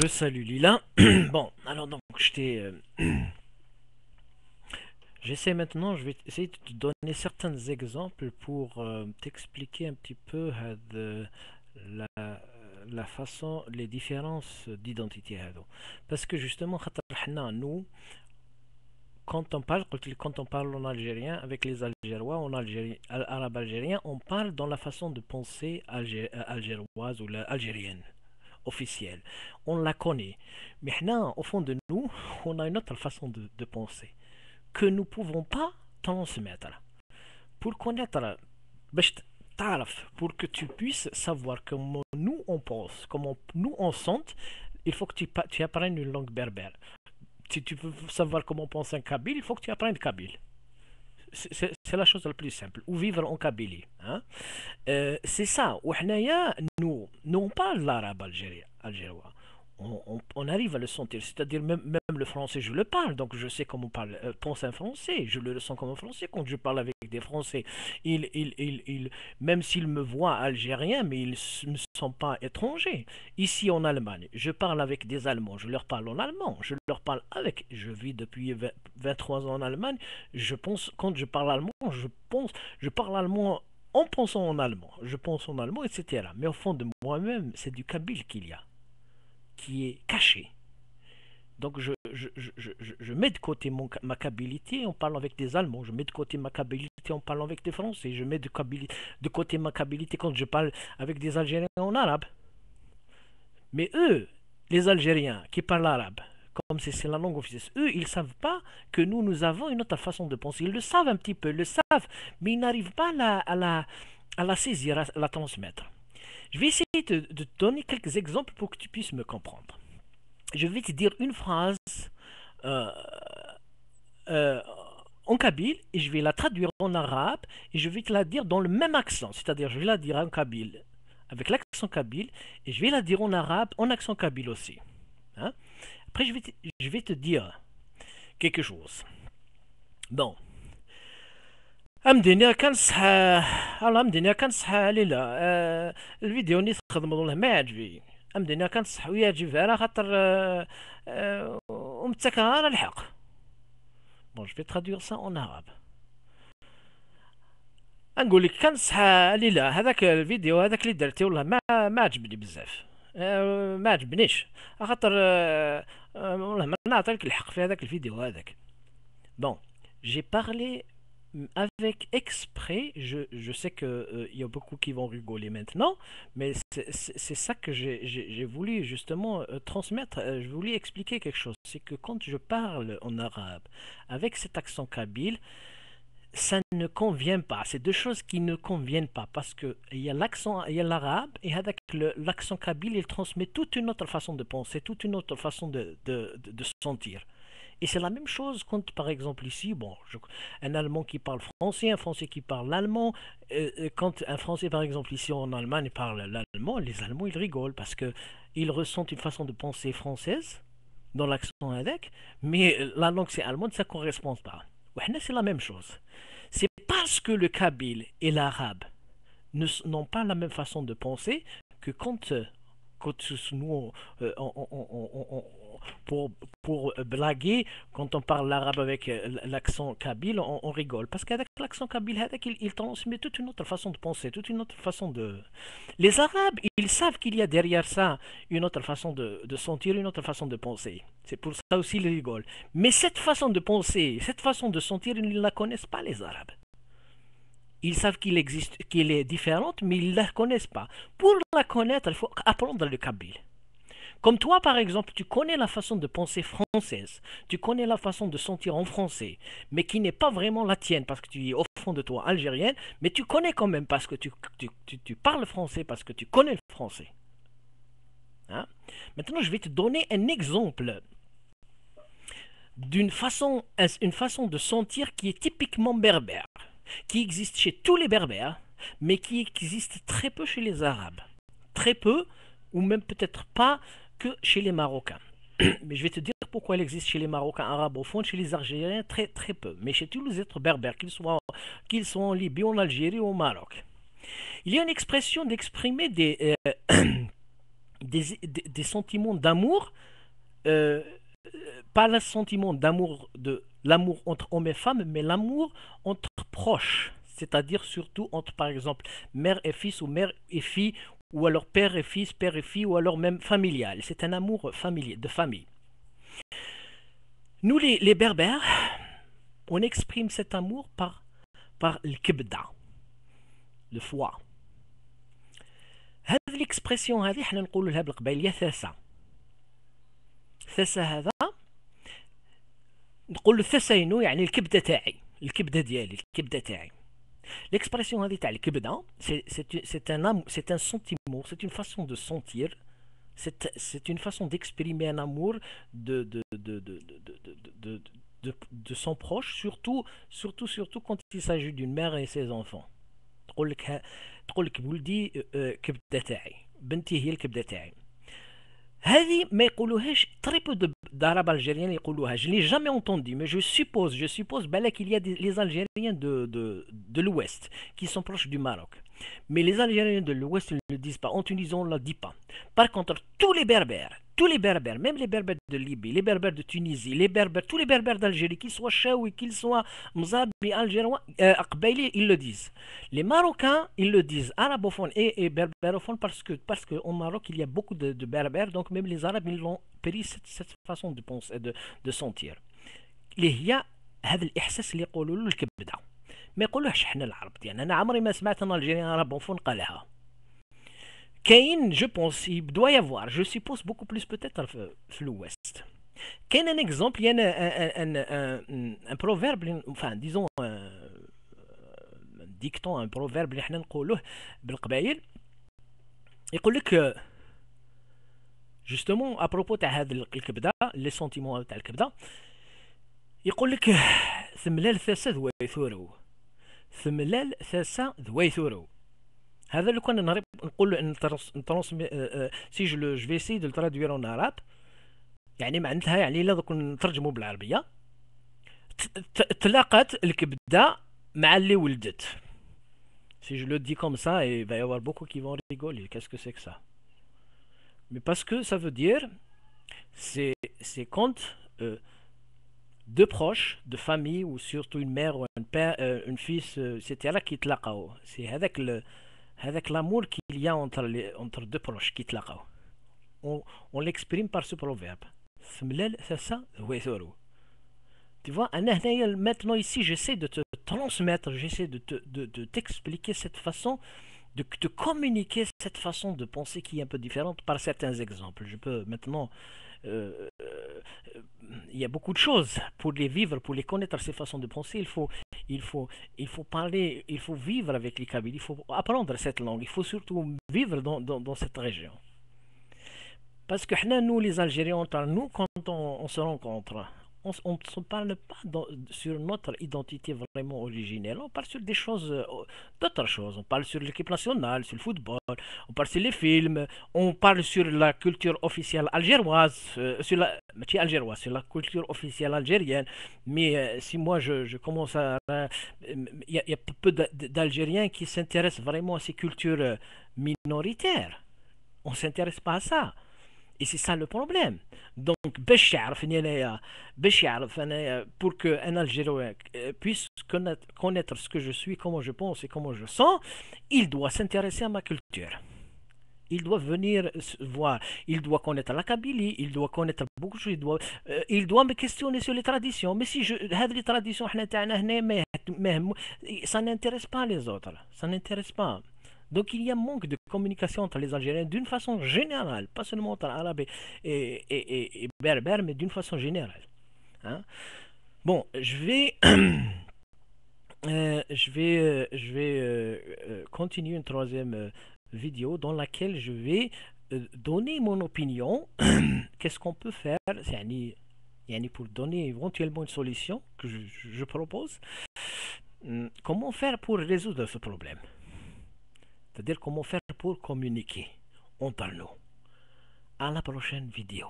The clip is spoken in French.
Salut Lila. Bon, alors donc, j'essaie maintenant, je vais essayer de te donner certains exemples pour t'expliquer un petit peu la, la façon, les différences d'identité هذو. Parce que justement, خاطر حنا, nous, quand on parle en algérien avec les Algérois, en Algérie, arabe algérien, on parle dans la façon de penser algéroise ou algérienne officielle. On la connaît. Mais maintenant, au fond de nous, on a une autre façon de penser que nous ne pouvons pas transmettre. Pour connaître, pour que tu puisses savoir comment nous on pense, comment nous on sent, il faut que tu apprennes une langue berbère. Si tu veux savoir comment pense un Kabyle, il faut que tu apprennes Kabyle. C'est la chose la plus simple. Ou vivre en Kabylie. Hein? C'est ça. Nous, on parle l'arabe algérien. On arrive à le sentir. C'est-à-dire, même le français, je le parle. Donc, je sais comment pense un français. Je le ressens comme un français. Quand je parle avec des Français, même s'ils me voient algérien, mais ils ne me sont pas étrangers. Ici, en Allemagne, je parle avec des Allemands. Je leur parle en allemand. Je leur parle avec. Je vis depuis 23 ans en Allemagne. Quand je parle allemand, je parle allemand en pensant en allemand, je pense en allemand, etc. Mais au fond de moi-même, c'est du kabyle qu'il y a, qui est caché. Donc je mets de côté ma kabilité en parlant avec des Allemands, je mets de côté ma kabilité en parlant avec des Français, je mets de côté ma kabilité quand je parle avec des Algériens en arabe. Mais eux, les Algériens qui parlent arabe, comme c'est la langue officielle, eux, ils ne savent pas que nous avons une autre façon de penser. Ils le savent un petit peu, ils le savent, mais ils n'arrivent pas à la saisir, à la transmettre. Je vais essayer de te donner quelques exemples pour que tu puisses me comprendre. Je vais te dire une phrase euh, euh, en kabyle et je vais la traduire en arabe et je vais te la dire dans le même accent. C'est-à-dire, je vais la dire en kabyle avec l'accent kabyle et je vais la dire en arabe en accent kabyle aussi. Hein. Après, je vais te dire quelque chose. Bon. أمديني كنصح الله أمديني كنصح ليلى الفيديو اللي تخدموا له ما عجبي أمديني كنصح ويعجب على خاطر ومتكا على الحق. بون جو في ترادوير سا اون arabe. نقول لك كنصح ليلى هذاك الفيديو هذاك اللي درتي والله ما عجبني بزاف. ما عجبنيش خاطر والله ما نعطيك الحق في هذاك الفيديو هذاك. بون جي بارلي avec exprès, je sais qu'il y a beaucoup qui vont rigoler maintenant, mais c'est ça que j'ai voulu justement transmettre, je voulais expliquer quelque chose. C'est que quand je parle en arabe avec cet accent kabyle, ça ne convient pas. C'est deux choses qui ne conviennent pas parce que il y a l'accent, il y a l'arabe et avec l'accent kabyle, il transmet toute une autre façon de penser, toute une autre façon de sentir. Et c'est la même chose quand, par exemple, ici, bon, un Allemand qui parle français, un Français qui parle allemand, quand un Français, par exemple, ici en Allemagne parle l'allemand, les Allemands, ils rigolent parce que ils ressentent une façon de penser française dans l'accent avec, mais la langue c'est allemande, ça ne correspond pas. Ouais, c'est la même chose. C'est parce que le kabyle et l'arabe n'ont pas la même façon de penser que quand nous, pour, pour blaguer, quand on parle l'arabe avec l'accent kabyle, on rigole. Parce qu'avec l'accent kabyle, il transmet toute une autre façon de penser, toute une autre façon de... Les Arabes, ils savent qu'il y a derrière ça une autre façon de sentir, une autre façon de penser. C'est pour ça aussi ils rigolent. Mais cette façon de penser, cette façon de sentir, ils ne la connaissent pas, les Arabes. Ils savent qu'il existe, qu'elle est différente, mais ils ne la connaissent pas. Pour la connaître, il faut apprendre le kabyle. Comme toi, par exemple, tu connais la façon de penser française, tu connais la façon de sentir en français, mais qui n'est pas vraiment la tienne, parce que tu es au fond de toi algérienne, mais tu connais quand même parce que tu parles français, parce que tu connais le français. Hein. Maintenant, je vais te donner un exemple une façon de sentir qui est typiquement berbère, qui existe chez tous les berbères, mais qui existe très peu chez les arabes. Très peu, ou même peut-être pas que chez les Marocains. Mais je vais te dire pourquoi elle existe chez les Marocains arabophones, chez les Algériens très très peu, mais chez tous les êtres berbères, qu'ils soient en Libye, en Algérie ou au Maroc. Il y a une expression d'exprimer des sentiments d'amour, euh, pas le sentiment d'amour de l'amour entre hommes et femmes, mais l'amour entre proches. C'est-à-dire surtout entre, par exemple, mère et fils ou mère et fille, ou alors père et fils, père et fille, ou alors même familial. C'est un amour familier, de famille. Nous, les berbères, on exprime cet amour par le kibda, le foie. هذه الاكسبرسيون هذه حنا نقولوا لها بالقبايليه ثاسه. ثاسه هذا نقول له ثسينو يعني الكبده تاعي، الكبده ديالي، الكبده تاعي. L'expression هذه تاع الكبده c'est un sentiment, c'est une façon de sentir, c'est une façon d'exprimer un amour de son proche, surtout quand il s'agit d'une mère et ses enfants. تقول لك ولدي كبده تاعي، بنتي هي الكبده تاعي. هذه ما يقولوهاش très peu d'arabes algériens يقولوها. Je l'ai jamais entendu, mais je suppose بالك qu'il y a les Algériens de l'Ouest qui sont proches du Maroc. Mais les Algériens de l'Ouest ne le disent pas. En Tunisie, on ne le dit pas. Par contre, tous les Berbères, même les Berbères de Libye, les Berbères de Tunisie, tous les Berbères d'Algérie, qu'ils soient chaoui, qu'ils soient mzabi, algérois, akbaili, ils le disent. Les Marocains, ils le disent, arabophones et berbérophones, parce qu'au Maroc, il y a beaucoup de Berbères, donc même les Arabes, ils ont pris cette façon de penser, de sentir. اللي هي هذا الإحساس اللي يقولوا له الكبدة. ما يقولوهش حنا العرب ديالنا. انا عمري ما سمعت ان الجيريان عربوفون قالها. كاين جو بونس يبدوا يافوار جو سيبوس بوكو بلوس بوتيتر في الويست. كاين ان اكزومبل يعني ان بروفيرب enfin disons ديكتون ان بروفيرب اللي حنا نقولوه بالقبايل يقول لك جوستومون ابروبو تاع هذا الكبده لي سونتيمون تاع الكبده يقول لك ثملال ثاسه ذويثورو ثملال ثاسه ذويثورو. هذا لو كان نقول له سي جو في سي دو ترادوير اون عرب يعني معناتها يعني الا دوك نترجمو بالعربيه تلاقات الكبده مع اللي ولدت. Si je le dis comme ça, il va y avoir beaucoup qui vont rigoler. Qu'est-ce que c'est que ça? Mais parce que ça veut dire, c'est quand deux proches de famille, ou surtout une mère ou un père, une fils, etc., qui tlaqaw. C'est avec l'amour qu'il y a entre deux proches qui tlaqaw. On l'exprime par ce proverbe. Tu vois, maintenant ici, j'essaie de te transmettre, j'essaie de t'expliquer cette façon, de te communiquer cette façon de penser qui est un peu différente par certains exemples. Je peux maintenant... il y a beaucoup de choses pour les vivre, pour les connaître, ces façons de penser. Il faut parler, il faut vivre avec les Kabyles, il faut apprendre cette langue, il faut surtout vivre dans cette région. Parce que nous, les Algériens, nous, quand on se rencontre, on ne se parle pas sur notre identité vraiment originelle, on parle sur des choses, d'autres choses. On parle sur l'équipe nationale, sur le football, on parle sur les films, on parle sur la culture officielle algéroise, sur la culture officielle algérienne. Mais si moi je commence à... Il y a peu d'Algériens qui s'intéressent vraiment à ces cultures minoritaires. On ne s'intéresse pas à ça. Et c'est ça le problème. Donc, pour qu'un Algérien puisse connaître ce que je suis, comment je pense et comment je sens, il doit s'intéresser à ma culture. Il doit venir voir, il doit connaître la Kabylie, il doit connaître beaucoup de choses, il doit me questionner sur les traditions. Mais si les traditions, ça n'intéresse pas les autres, ça n'intéresse pas. Donc il y a un manque de communication entre les Algériens d'une façon générale, pas seulement entre arabes et berbères, mais d'une façon générale. Hein? Bon, je vais continuer une troisième vidéo dans laquelle je vais donner mon opinion. Qu'est-ce qu'on peut faire pour donner éventuellement une solution que je propose. Comment faire pour résoudre ce problème? C'est-à-dire comment faire pour communiquer entre nous. À la prochaine vidéo.